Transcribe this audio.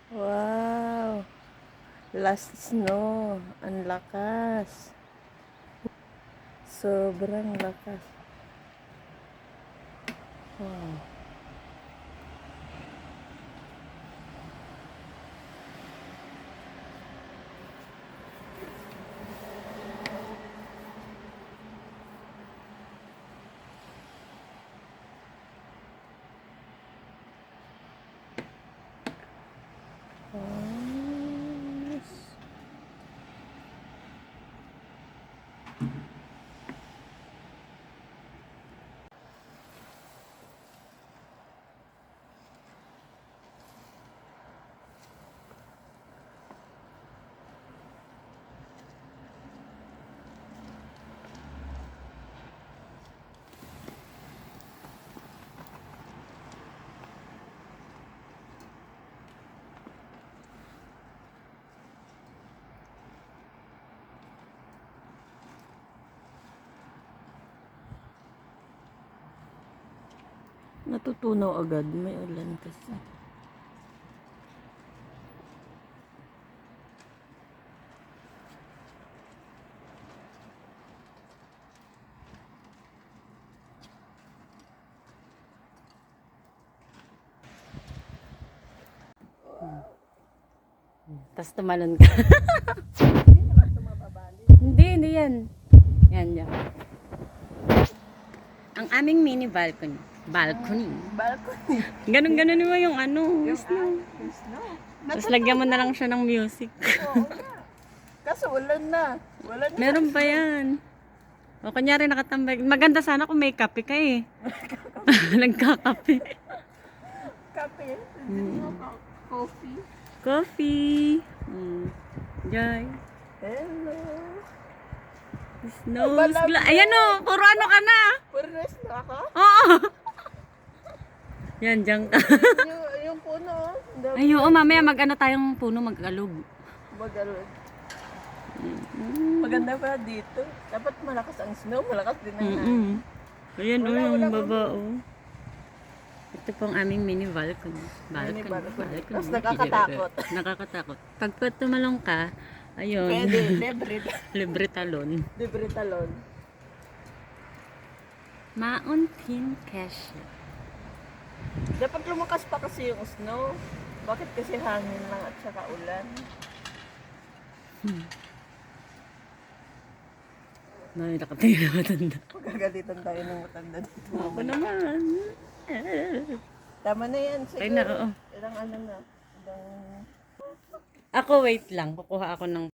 Wow! Last snow. Ang lakas. Sobrang lakas. Wow. Yes. Natutunaw agad. May ulan kasi. Tapos tumalon ka. Hindi yan. Yan. Ang aming mini balcony. Balcony. Ganun mo yung snow. Tapos lagyan mo na lang siya ng music. Oo nga. Kaso ulan na. Meron pa yan. O kunyari nakatambay. Maganda sana kung may kape ka eh. Nagkakape. Kape. Coffee. Coffee. Joy. Hello. Snow. Ayan o. Puro ano ka na. Puro rest na ako? Oo. Yan, dyan ka. yung puno. Ay, oo, mamaya mag-ano tayong puno, mag-alog. Magalog. Maganda pa dito. Dapat malakas ang snow. Malakas din ang Ayan o, Wala, yung wala, baba o. Ito po ang aming mini balcony. Mini balcony. Tapos nakakatakot. Nakakatakot. Pag tumalong ka, ayun. Pwede. Libre. Libre talon. Libre talon. Mountain Cashew. Dapat lumakas pa kasi yung snow. Bakit kasi hangin lang at saka ulan? Nakakatingin na matanda. Magagalitan tayo ng matanda dito. Ako naman. Tama na yan. Siguro. Ay na, oo. Ilang ano na. Ilang... Ako, wait lang. Kukuha ako ng